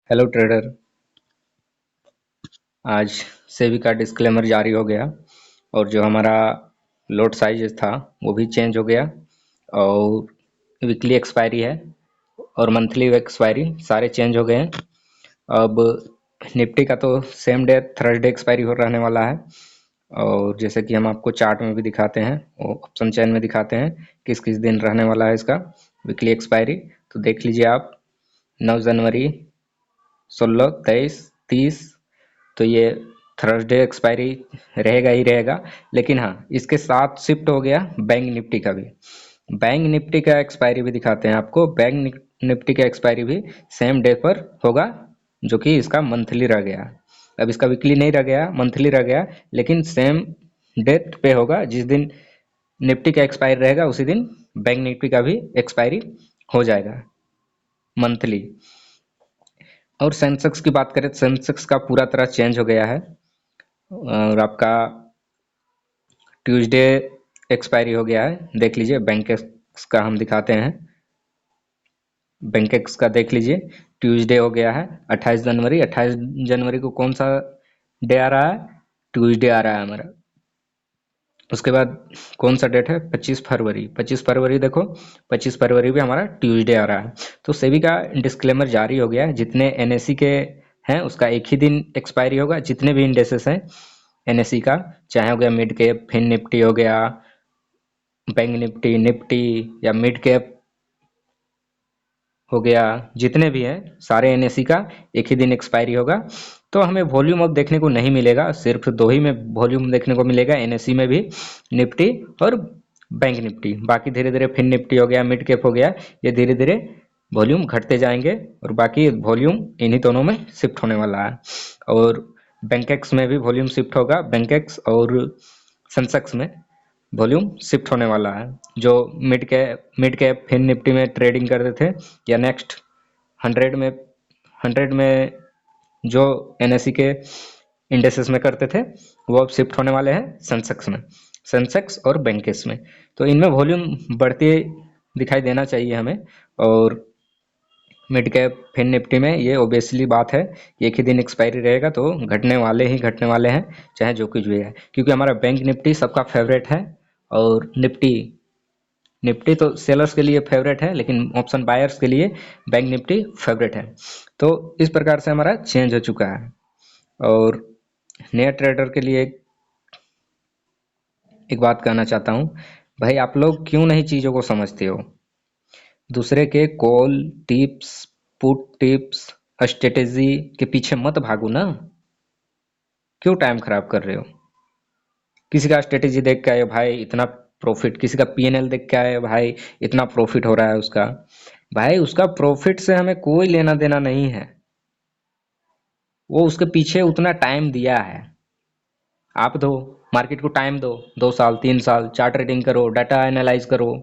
Hello trader. आज सेबी का disclaimer जारी हो गया और जो हमारा लोट साइज था वो भी चेंज हो गया और वीकली एक्सपायरी है और मंथली एक्सपायरी सारे चेंज हो गए हैं। अब निफ्टी का तो सेम डे थर्सडे एक्सपायरी हो रहने वाला है और जैसे कि हम आपको चार्ट में भी दिखाते हैं, वो ऑप्शन चेन में दिखाते हैं किस किस दिन रहने वाला है इसका वीकली एक्सपायरी। तो देख लीजिए आप, 9 जनवरी, 16, 23, 30, तो ये थर्सडे एक्सपायरी रहेगा ही रहेगा। लेकिन हाँ, इसके साथ शिफ्ट हो गया बैंक निफ्टी का भी। बैंक निफ्टी का एक्सपायरी भी दिखाते हैं आपको। बैंक निफ्टी का एक्सपायरी भी सेम डे पर होगा, जो कि इसका मंथली रह गया। अब इसका वीकली नहीं रह गया, मंथली रह गया, लेकिन सेम डेट पे होगा। जिस दिन निफ्टी का एक्सपायरी रहेगा उसी दिन बैंक निफ्टी का भी एक्सपायरी हो जाएगा मंथली। और सेंसेक्स की बात करें तो सेंसेक्स का पूरा तरह चेंज हो गया है और आपका ट्यूसडे एक्सपायरी हो गया है। देख लीजिए, बैंकेक्स का हम दिखाते हैं। बैंकेक्स का देख लीजिए, ट्यूसडे हो गया है 28 जनवरी। 28 जनवरी को कौन सा डे आ रहा है? ट्यूसडे आ रहा है हमारा। उसके बाद कौन सा डेट है? 25 फरवरी। 25 फरवरी देखो, 25 फरवरी भी हमारा ट्यूसडे आ रहा है। तो सेबी का डिस्क्लेमर जारी हो गया है। जितने एनएससी के हैं उसका एक ही दिन एक्सपायरी होगा। जितने भी इंडेसेस हैं एनएससी का, चाहे हो गया मिड कैप, फिन निफ्टी हो गया, बैंक निफ्टी, निफ्टी या मिड कैप हो गया, जितने भी हैं सारे एनएससी का एक ही दिन एक्सपायरी होगा। तो हमें वॉल्यूम अब देखने को नहीं मिलेगा, सिर्फ दो ही में वॉल्यूम देखने को मिलेगा, एनएससी में भी, निफ्टी और बैंक निफ्टी। बाकी धीरे धीरे फिन निफ्टी हो गया, मिड कैप हो गया, ये धीरे धीरे वॉल्यूम घटते जाएंगे और बाकी वॉल्यूम इन्हीं दोनों में शिफ्ट होने वाला है। और बैंकेक्स में भी वॉल्यूम शिफ्ट होगा, बैंकेक्स और सेंसेक्स में वॉल्यूम शिफ्ट होने वाला है। जो मिड कैप फिन निफ्टी में ट्रेडिंग करते थे या नेक्स्ट 100 में जो एनएससी के इंडेसेस में करते थे, वो अब शिफ्ट होने वाले हैं सेंसेक्स में, सेंसेक्स और बैंकेस में। तो इनमें वॉल्यूम बढ़ती दिखाई देना चाहिए हमें। और मिड कैप फिन निफ्टी में ये ओबियसली बात है, एक ही दिन एक्सपायरी रहेगा तो घटने वाले ही घटने वाले हैं, चाहे जो कुछ भी है। क्योंकि हमारा बैंक निफ्टी सबका फेवरेट है और निफ्टी निफ्टी तो सेलर्स के लिए फेवरेट है, लेकिन ऑप्शन बायर्स के लिए बैंक निफ्टी फेवरेट है। तो इस प्रकार से हमारा चेंज हो चुका है। और नए ट्रेडर के लिए एक बात कहना चाहता हूँ, भाई आप लोग क्यों नहीं चीज़ों को समझते हो? दूसरे के call tips, put tips, strategy के पीछे मत भागो ना। क्यों टाइम खराब कर रहे हो? किसी का स्ट्रेटेजी देख के आए भाई इतना प्रॉफिट, किसी का पीएनएल देख के आए भाई इतना प्रॉफिट हो रहा है उसका। भाई उसका प्रॉफिट से हमें कोई लेना देना नहीं है, वो उसके पीछे उतना टाइम दिया है। आप दो, मार्केट को टाइम दो, 2 साल 3 साल चार्ट ट्रेडिंग करो, डाटा एनालाइज करो,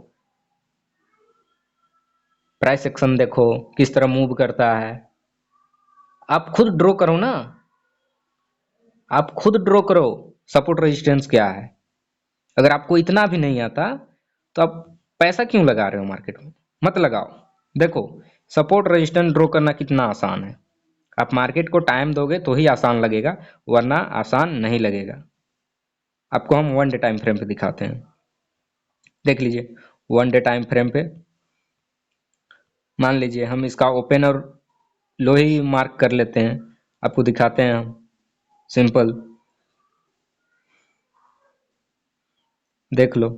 प्राइस एक्शन देखो किस तरह मूव करता है। आप खुद ड्रॉ करो ना, आप खुद ड्रॉ करो सपोर्ट रेजिस्टेंस क्या है। अगर आपको इतना भी नहीं आता तो आप पैसा क्यों लगा रहे हो मार्केट में? मत लगाओ। देखो, सपोर्ट रेजिस्टेंस ड्रॉ करना कितना आसान है। आप मार्केट को टाइम दोगे तो ही आसान लगेगा, वरना आसान नहीं लगेगा। आपको हम 1 डे टाइम फ्रेम पे दिखाते हैं। देख लीजिए, 1 डे टाइम फ्रेम पे मान लीजिए हम इसका ओपन और लो ही मार्क कर लेते हैं। आपको दिखाते हैं हम, सिंपल देख लो।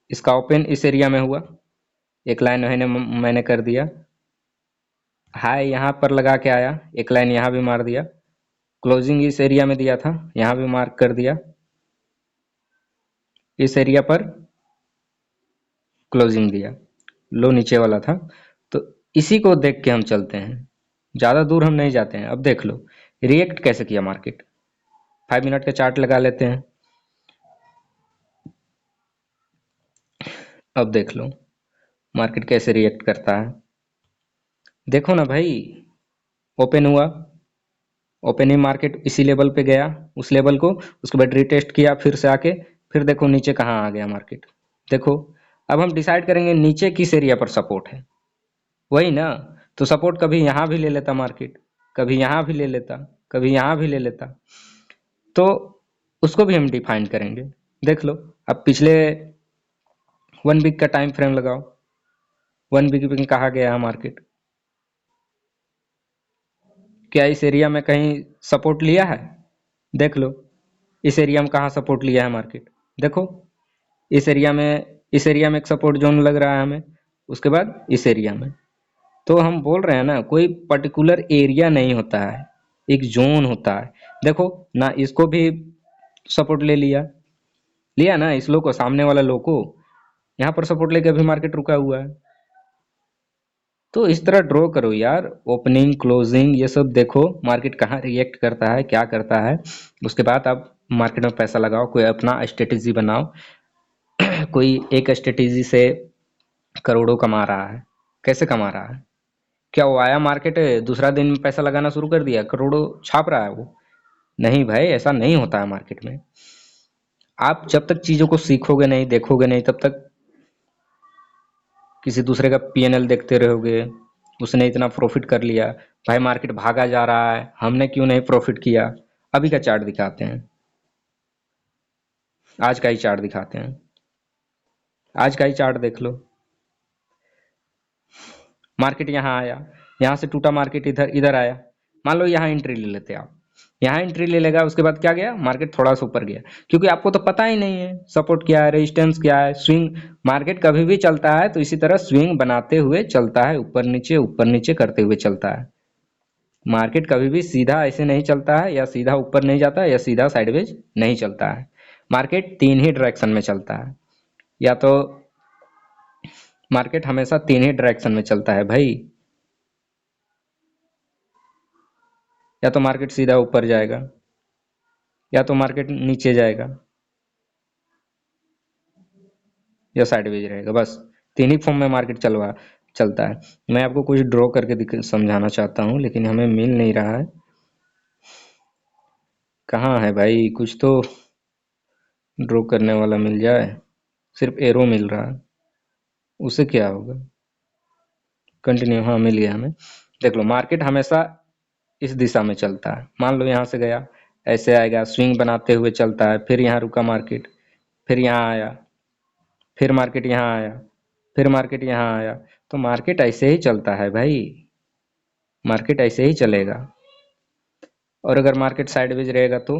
इसका ओपन इस एरिया में हुआ, एक लाइन मैंने कर दिया, हाई यहाँ पर लगा के आया, एक लाइन यहाँ भी मार दिया, क्लोजिंग इस एरिया में दिया था, यहाँ भी मार्क कर दिया, इस एरिया पर क्लोजिंग दिया, लो नीचे वाला था। तो इसी को देख के हम चलते हैं, ज़्यादा दूर हम नहीं जाते हैं। अब देख लो रिएक्ट कैसे किया मार्केट। 5 मिनट का चार्ट लगा लेते हैं। अब देख लो मार्केट कैसे रिएक्ट करता है। देखो ना भाई, ओपन हुआ, ओपन ही मार्केट इसी लेवल पे गया, उस लेवल को, उसके बाद रिटेस्ट किया फिर से आके, फिर देखो नीचे कहाँ आ गया मार्केट। देखो, अब हम डिसाइड करेंगे नीचे किस एरिया पर सपोर्ट है, वही ना। तो सपोर्ट कभी यहाँ भी ले लेता मार्केट, कभी यहाँ भी ले लेता, कभी यहाँ भी ले लेता, तो उसको भी हम डिफाइन करेंगे। देख लो, अब पिछले 1 वीक का टाइम फ्रेम लगाओ, 1 वीक में कहा गया है मार्केट, क्या इस एरिया में कहीं सपोर्ट लिया है? देख लो इस एरिया में कहाँ सपोर्ट लिया है मार्केट, देखो इस एरिया में एक सपोर्ट जोन लग रहा है हमें, उसके बाद इस एरिया में। तो हम बोल रहे हैं ना, कोई पर्टिकुलर एरिया नहीं होता है, एक जोन होता है। देखो ना, इसको भी सपोर्ट ले लिया, लिया ना, इस लो को, सामने वाला लो को यहाँ पर सपोर्ट लेके अभी मार्केट रुका हुआ है। तो इस तरह ड्रॉ करो यार, ओपनिंग क्लोजिंग ये सब देखो, मार्केट कहाँ रिएक्ट करता है, क्या करता है, उसके बाद आप मार्केट में पैसा लगाओ, कोई अपना स्ट्रेटेजी बनाओ। कोई एक स्ट्रेटेजी से करोड़ों कमा रहा है, कैसे कमा रहा है? क्या वो आया मार्केट, दूसरा दिन में पैसा लगाना शुरू कर दिया, करोड़ों छाप रहा है वो? नहीं भाई, ऐसा नहीं होता है मार्केट में। आप जब तक चीजों को सीखोगे नहीं, देखोगे नहीं, तब तक किसी दूसरे का पीएनएल देखते रहोगे, उसने इतना प्रॉफिट कर लिया, भाई मार्केट भागा जा रहा है, हमने क्यों नहीं प्रॉफिट किया। अभी का चार्ट दिखाते हैं, आज का ही चार्ट दिखाते हैं, आज का ही चार्ट देख लो। मार्केट यहाँ आया, यहाँ से टूटा मार्केट, इधर इधर आया, मान लो यहाँ एंट्री ले लेते आप, यहाँ एंट्री ले लेगा, उसके बाद क्या गया, मार्केट थोड़ा सा ऊपर गया, क्योंकि आपको तो पता ही नहीं है सपोर्ट क्या है, रेजिस्टेंस क्या है, स्विंग। मार्केट कभी भी चलता है तो इसी तरह स्विंग बनाते हुए चलता है, ऊपर नीचे करते हुए चलता है। मार्केट कभी भी सीधा ऐसे नहीं चलता है, या सीधा ऊपर नहीं जाता है, या सीधा साइडवेज नहीं चलता है। मार्केट तीन ही डायरेक्शन में चलता है, या तो मार्केट हमेशा तीन ही डायरेक्शन में चलता है भाई, या तो मार्केट सीधा ऊपर जाएगा, या तो मार्केट नीचे जाएगा, या साइडवेज रहेगा, बस तीन ही फॉर्म में मार्केट चलता है। मैं आपको कुछ ड्रॉ करके समझाना चाहता हूँ, लेकिन हमें मिल नहीं रहा है, कहाँ है भाई, कुछ तो ड्रॉ करने वाला मिल जाए। सिर्फ एरो मिल रहा है, उससे क्या होगा? कंटिन्यू, हाँ मिल गया हमें। देख लो, मार्केट हमेशा इस दिशा में चलता है, मान लो यहाँ से गया, ऐसे आएगा, स्विंग बनाते हुए चलता है, फिर यहाँ रुका मार्केट, फिर यहाँ आया, फिर मार्केट यहाँ आया, फिर मार्केट यहाँ आया। तो मार्केट ऐसे ही चलता है भाई, मार्केट ऐसे ही चलेगा। और अगर मार्केट साइडवेज रहेगा तो,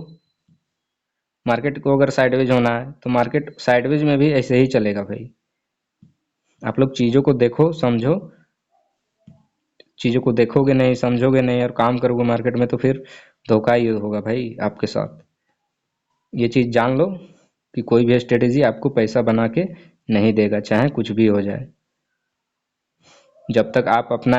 मार्केट को अगर साइडवेज होना है तो मार्केट साइडवेज में भी ऐसे ही चलेगा भाई। आप लोग चीज़ों को देखो, समझो, चीज़ों को देखोगे नहीं, समझोगे नहीं और काम करोगे मार्केट में, तो फिर धोखा ही होगा भाई आपके साथ। ये चीज़ जान लो कि कोई भी स्ट्रेटेजी आपको पैसा बना के नहीं देगा, चाहे कुछ भी हो जाए। जब तक आप अपना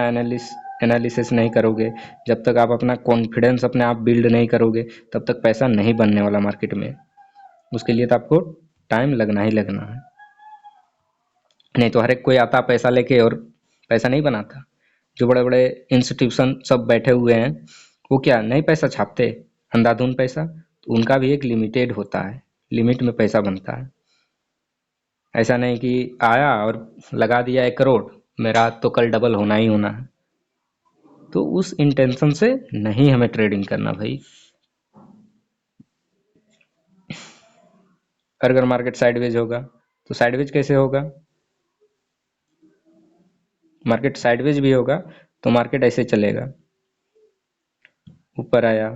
एनालिसिस नहीं करोगे, जब तक आप अपना कॉन्फिडेंस अपने आप बिल्ड नहीं करोगे, तब तक पैसा नहीं बनने वाला मार्केट में। उसके लिए तो आपको टाइम लगना ही लगना है, नहीं तो हर एक कोई आता पैसा लेके और पैसा नहीं बनाता। जो बड़े बड़े इंस्टीट्यूशन सब बैठे हुए हैं, वो क्या नहीं पैसा छापते, अंधाधुन पैसा, तो उनका भी एक लिमिटेड होता है, लिमिट में पैसा बनता है। ऐसा नहीं कि आया और लगा दिया 1 करोड़, मेरा तो कल डबल होना ही होना है। तो उस इंटेंशन से नहीं हमें ट्रेडिंग करना भाई। अगर मार्केट साइडवेज होगा तो साइडवेज कैसे होगा, मार्केट साइडवेज भी होगा तो मार्केट ऐसे चलेगा, ऊपर आया,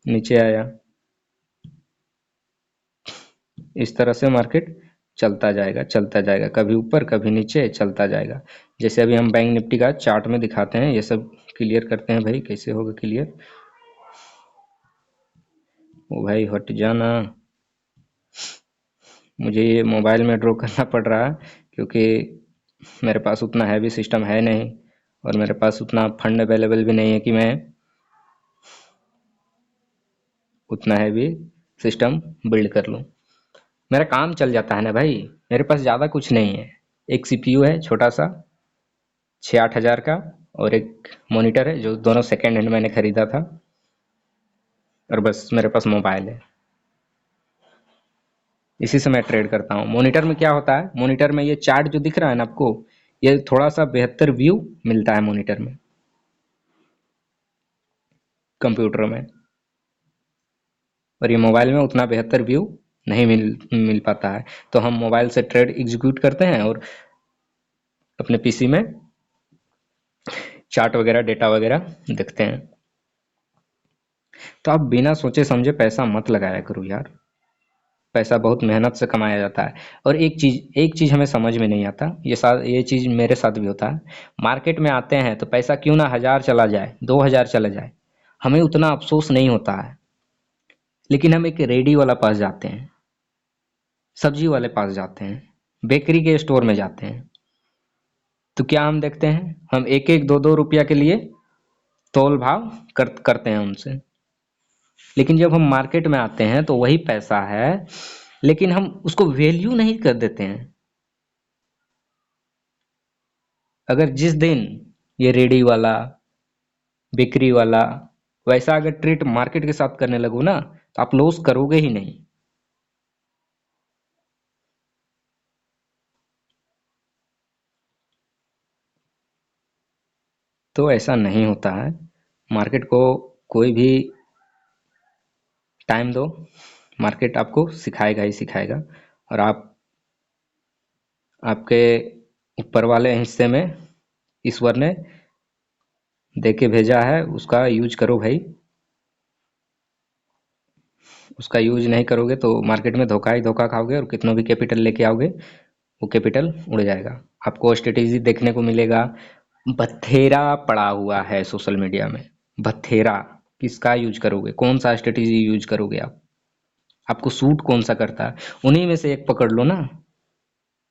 नीचे आया, इस तरह से मार्केट चलता जाएगा, चलता जाएगा, कभी ऊपर कभी नीचे चलता जाएगा। जैसे अभी हम बैंक निफ्टी का चार्ट में दिखाते हैं, ये सब क्लियर करते हैं भाई, कैसे होगा क्लियर। ओ भाई हट जाना, मुझे ये मोबाइल में ड्रॉ करना पड़ रहा है, क्योंकि मेरे पास उतना हैवी सिस्टम है नहीं, और मेरे पास उतना फंड अवेलेबल भी नहीं है कि मैं उतना हैवी सिस्टम बिल्ड कर लूँ। मेरा काम चल जाता है ना भाई, मेरे पास ज़्यादा कुछ नहीं है, एक सीपीयू है छोटा सा 6-8 हज़ार का, और एक मॉनिटर है जो दोनों सेकेंड हैंड मैंने खरीदा था, और बस मेरे पास मोबाइल है, इसी से मैं ट्रेड करता हूँ। मॉनिटर में क्या होता है, मॉनिटर में ये चार्ट जो दिख रहा है ना आपको, ये थोड़ा सा बेहतर व्यू मिलता है मॉनिटर में, कंप्यूटर में, और ये मोबाइल में उतना बेहतर व्यू नहीं मिल पाता है। तो हम मोबाइल से ट्रेड एग्जीक्यूट करते हैं और अपने पीसी में चार्ट वगैरह, डेटा वगैरह देखते हैं। तो आप बिना सोचे समझे पैसा मत लगाया करो यार, पैसा बहुत मेहनत से कमाया जाता है। और एक चीज हमें समझ में नहीं आता, ये चीज मेरे साथ भी होता है। मार्केट में आते हैं तो पैसा क्यों ना 1000 चला जाए, 2000 चला जाए, हमें उतना अफसोस नहीं होता है। लेकिन हम एक रेडी वाला पास जाते हैं, सब्जी वाले पास जाते हैं, बेकरी के स्टोर में जाते हैं, तो क्या हम देखते हैं, हम एक एक दो दो रुपया के लिए तोल भाव करते हैं उनसे। लेकिन जब हम मार्केट में आते हैं तो वही पैसा है, लेकिन हम उसको वैल्यू नहीं कर देते हैं। अगर जिस दिन ये रेडी वाला, बेकरी वाला वैसा अगर ट्रीट मार्केट के साथ करने लगो ना, तो आप लॉस करोगे ही नहीं। तो ऐसा नहीं होता है। मार्केट को कोई भी टाइम दो, मार्केट आपको सिखाएगा ही सिखाएगा। और आप, आपके ऊपर वाले हिस्से में ईश्वर ने दे के भेजा है, उसका यूज करो भाई। उसका यूज नहीं करोगे तो मार्केट में धोखा ही धोखा खाओगे, और कितना भी कैपिटल लेके आओगे वो कैपिटल उड़ जाएगा। आपको स्ट्रेटेजी देखने को मिलेगा, बथेरा पड़ा हुआ है सोशल मीडिया में, बथेरा। किसका यूज करोगे, कौन सा स्ट्रेटेजी यूज करोगे आप, आपको सूट कौन सा करता है, उन्हीं में से एक पकड़ लो ना,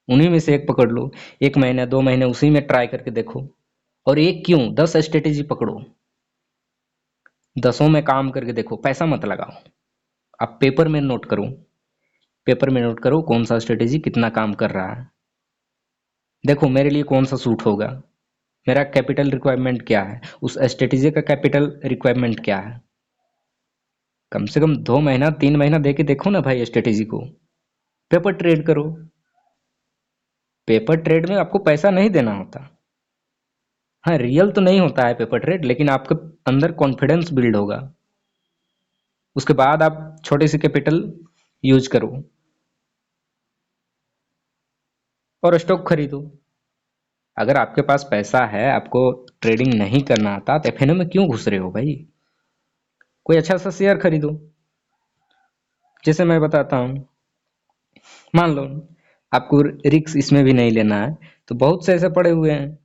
उन्हीं में से एक पकड़ लो। 1 महीने 2 महीने उसी में ट्राई करके देखो। और एक क्यों, 10 स्ट्रेटेजी पकड़ो, 10 में काम करके देखो, पैसा मत लगाओ। आप पेपर में नोट करो, पेपर में नोट करो कौन सा स्ट्रेटेजी कितना काम कर रहा है। देखो मेरे लिए कौन सा सूट होगा, मेरा कैपिटल रिक्वायरमेंट क्या है, उस स्ट्रेटेजी का कैपिटल रिक्वायरमेंट क्या है। कम से कम 2 महीना 3 महीना दे के देखो ना भाई स्ट्रेटेजी को। पेपर ट्रेड करो, पेपर ट्रेड में आपको पैसा नहीं देना होता। हाँ, रियल तो नहीं होता है पेपर ट्रेड, लेकिन आपके अंदर कॉन्फिडेंस बिल्ड होगा। उसके बाद आप छोटे से कैपिटल यूज करो और स्टॉक खरीदो। अगर आपके पास पैसा है, आपको ट्रेडिंग नहीं करना आता, तो एफएनओ में क्यों घुस रहे हो भाई। कोई अच्छा सा शेयर खरीदो। जैसे मैं बताता हूँ, मान लो आपको रिक्स इसमें भी नहीं लेना है, तो बहुत से ऐसे पड़े हुए हैं।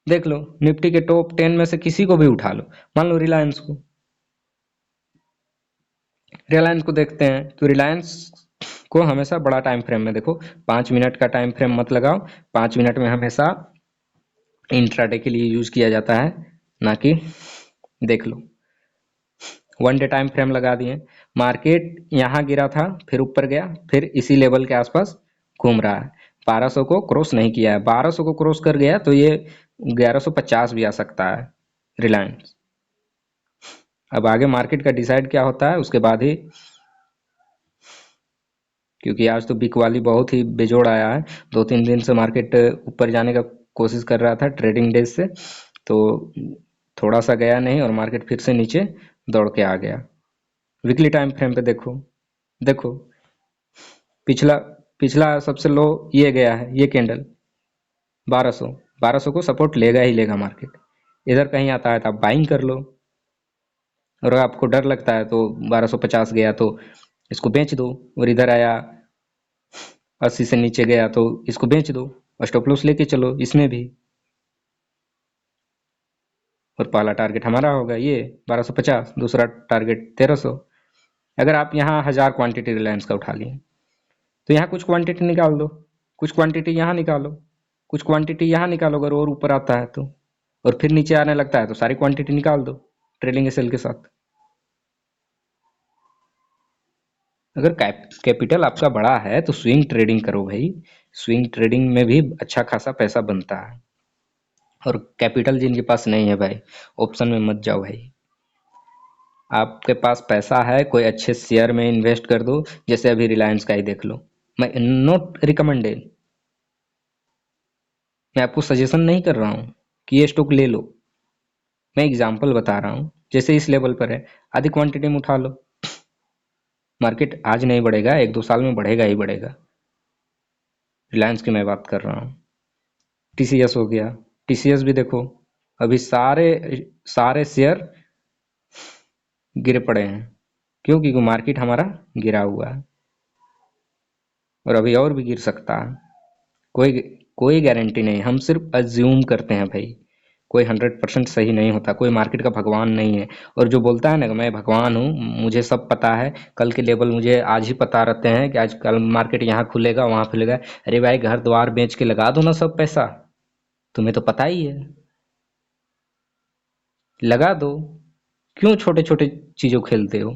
देख लो निफ्टी के टॉप 10 में से किसी को भी उठा लो, मान लो रिलायंस को, रिलायंस को देखते हैं तो रिलायंस को हमेशा बड़ा टाइम फ्रेम में देखो। 5 मिनट का टाइम फ्रेम मत लगाओ, 5 मिनट में हमेशा इंट्राडे के लिए यूज किया जाता है, ना कि, देख लो 1 डे टाइम फ्रेम लगा दिए। मार्केट यहाँ गिरा था, फिर ऊपर गया, फिर इसी लेवल के आसपास घूम रहा है, 1200 को क्रॉस नहीं किया है। 1200 को क्रॉस कर गया तो ये 1150 भी आ सकता है रिलायंस। अब आगे मार्केट का डिसाइड क्या होता है उसके बाद ही, क्योंकि आज तो बिक वाली बहुत ही बेजोड़ आया है। 2-3 दिन से मार्केट ऊपर जाने का कोशिश कर रहा था ट्रेडिंग डेज से, तो थोड़ा सा गया नहीं और मार्केट फिर से नीचे दौड़ के आ गया। वीकली टाइम फ्रेम पे देखो, देखो पिछला पिछला सबसे लो ये गया है, ये कैंडल 1200, 1200 को सपोर्ट लेगा ही लेगा मार्केट। इधर कहीं आता है तो आप बाइंग कर लो, और अगर आपको डर लगता है तो 1250 गया तो इसको बेच दो, और इधर आया 80 से नीचे गया तो इसको बेच दो, स्टॉप लॉस लेके चलो इसमें भी। और पहला टारगेट हमारा होगा ये 1250, दूसरा टारगेट 1300। अगर आप यहाँ 1000 क्वांटिटी रिलायंस का उठा लिए, तो यहाँ कुछ क्वांटिटी निकाल दो, कुछ क्वांटिटी यहाँ निकालो, कुछ क्वांटिटी यहाँ निकालो, अगर और ऊपर आता है तो, और फिर नीचे आने लगता है तो सारी क्वांटिटी निकाल दो ट्रेलिंग एसएल के साथ। अगर कैपिटल आपका बड़ा है तो स्विंग ट्रेडिंग करो भाई, स्विंग ट्रेडिंग में भी अच्छा खासा पैसा बनता है। और कैपिटल जिनके पास नहीं है भाई, ऑप्शन में मत जाओ भाई। आपके पास पैसा है, कोई अच्छे शेयर में इन्वेस्ट कर दो, जैसे अभी रिलायंस का ही देख लो। मैं नॉट रिकमेंडेड, मैं आपको सजेशन नहीं कर रहा हूँ कि ये स्टॉक ले लो, मैं एग्जांपल बता रहा हूँ। जैसे इस लेवल पर है, आधी क्वांटिटी में उठा लो। मार्केट आज नहीं बढ़ेगा, 1-2 साल में बढ़ेगा ही बढ़ेगा। रिलायंस की मैं बात कर रहा हूँ। टीसीएस हो गया, टीसीएस भी देखो अभी सारे सारे शेयर गिरे पड़े हैं। क्यों? क्योंकि मार्केट हमारा गिरा हुआ है और अभी और भी गिर सकता है। कोई कोई गारंटी नहीं, हम सिर्फ अज्यूम करते हैं भाई। कोई 100% सही नहीं होता, कोई मार्केट का भगवान नहीं है। और जो बोलता है ना कि मैं भगवान हूँ, मुझे सब पता है, कल के लेवल मुझे आज ही पता रहते हैं कि आज कल मार्केट यहाँ खुलेगा वहाँ खुलेगा। अरे भाई, घर द्वार बेच के लगा दो ना सब पैसा, तुम्हें तो पता ही है, लगा दो। क्यों छोटे छोटे चीजों खेलते हो?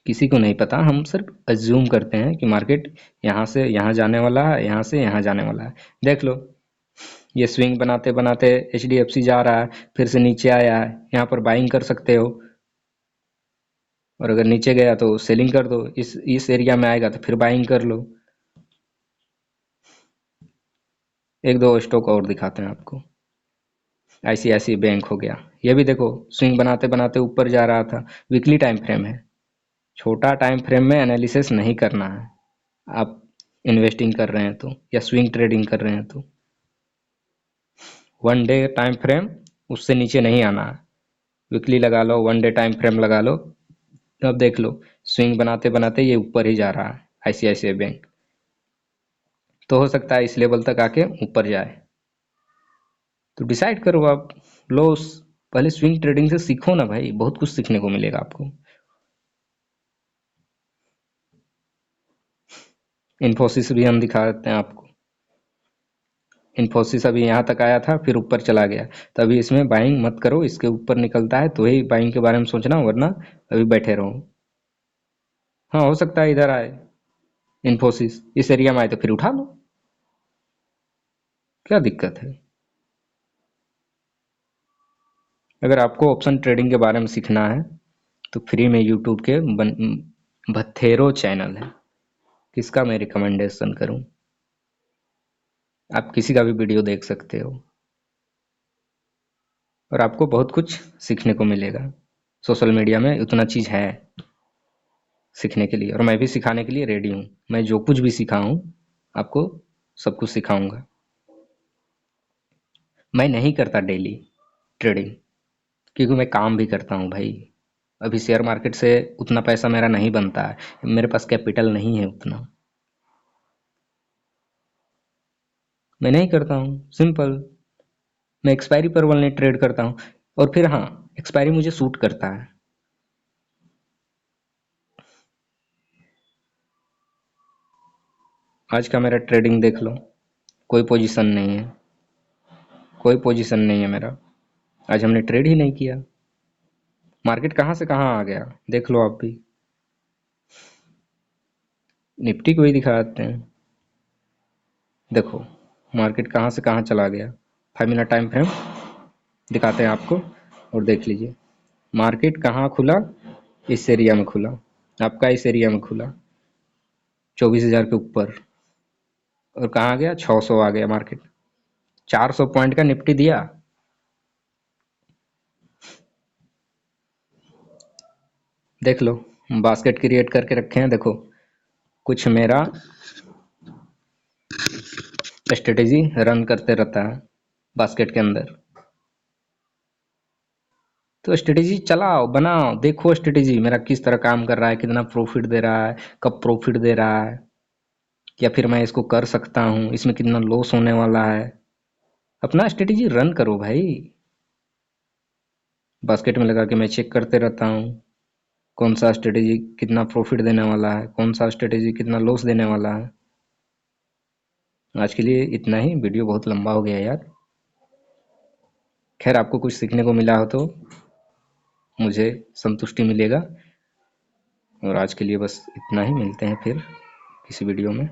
किसी को नहीं पता, हम सिर्फ अज्यूम करते हैं कि मार्केट यहाँ से यहाँ जाने वाला है, यहाँ से यहाँ जाने वाला है। देख लो, ये स्विंग बनाते बनाते एचडीएफसी जा रहा है, फिर से नीचे आया है, यहाँ पर बाइंग कर सकते हो। और अगर नीचे गया तो सेलिंग कर दो, इस एरिया में आएगा तो फिर बाइंग कर लो। एक दो स्टॉक और दिखाते हैं आपको। आईसीआईसी बैंक हो गया, ये भी देखो स्विंग बनाते बनाते ऊपर जा रहा था। वीकली टाइम फ्रेम है, छोटा टाइम फ्रेम में एनालिसिस नहीं करना है। आप इन्वेस्टिंग कर रहे हैं तो, या स्विंग ट्रेडिंग कर रहे हैं तो 1 डे टाइम फ्रेम, उससे नीचे नहीं आना है। वीकली लगा लो, 1 डे टाइम फ्रेम लगा लो। अब देख लो, स्विंग बनाते बनाते ये ऊपर ही जा रहा है आईसीआईसीआई बैंक। तो हो सकता है इस लेवल तक आके ऊपर जाए। तो डिसाइड करो आप। लॉस, पहले स्विंग ट्रेडिंग से सीखो ना भाई, बहुत कुछ सीखने को मिलेगा आपको। इन्फोसिस भी हम दिखा देते हैं आपको। इन्फोसिस अभी यहाँ तक आया था, फिर ऊपर चला गया। तो अभी इसमें बाइंग मत करो, इसके ऊपर निकलता है तो ही बाइंग के बारे में सोचना, वरना अभी बैठे रहो। हाँ, हो सकता है इधर आए, इन्फोसिस इस एरिया में आए तो फिर उठा लो, क्या दिक्कत है? अगर आपको ऑप्शन ट्रेडिंग के बारे में सीखना है तो फ्री में यूट्यूब के बथेरो चैनल है। किसका मैं रिकमेंडेशन करूं? आप किसी का भी वीडियो देख सकते हो और आपको बहुत कुछ सीखने को मिलेगा। सोशल मीडिया में उतना चीज़ है सीखने के लिए, और मैं भी सिखाने के लिए रेडी हूँ। मैं जो कुछ भी सीखा हूँ आपको सब कुछ सिखाऊंगा। मैं नहीं करता डेली ट्रेडिंग, क्योंकि मैं काम भी करता हूँ भाई। अभी शेयर मार्केट से उतना पैसा मेरा नहीं बनता है, मेरे पास कैपिटल नहीं है उतना। मैं नहीं करता हूँ, सिंपल। मैं एक्सपायरी पर ओनली ट्रेड करता हूँ। और फिर हाँ, एक्सपायरी मुझे सूट करता है। आज का मेरा ट्रेडिंग देख लो, कोई पोजीशन नहीं है, कोई पोजीशन नहीं है मेरा। आज हमने ट्रेड ही नहीं किया। मार्केट कहाँ से कहाँ आ गया देख लो आप भी। निफ्टी को ही दिखाते हैं, देखो मार्केट कहाँ से कहाँ चला गया। 5 मिनट टाइम फ्रेम दिखाते हैं आपको और देख लीजिए मार्केट कहाँ खुला। इस एरिया में खुला, आपका इस एरिया में खुला 24,000 के ऊपर, और कहाँ गया 600 आ गया मार्केट। 400 पॉइंट का निफ्टी दिया। देख लो, बास्केट क्रिएट करके रखे हैं, देखो कुछ मेरा स्ट्रेटेजी रन करते रहता है बास्केट के अंदर। तो स्ट्रेटेजी चलाओ, बनाओ, देखो स्ट्रेटेजी मेरा किस तरह काम कर रहा है, कितना प्रॉफिट दे रहा है, कब प्रॉफिट दे रहा है, या फिर मैं इसको कर सकता हूँ, इसमें कितना लॉस होने वाला है। अपना स्ट्रेटेजी रन करो भाई। बास्केट में लगा के मैं चेक करते रहता हूँ कौन सा स्ट्रेटेजी कितना प्रॉफिट देने वाला है, कौन सा स्ट्रेटेजी कितना लॉस देने वाला है। आज के लिए इतना ही, वीडियो बहुत लंबा हो गया यार। खैर, आपको कुछ सीखने को मिला हो तो मुझे संतुष्टि मिलेगा। और आज के लिए बस इतना ही, मिलते हैं फिर किसी वीडियो में।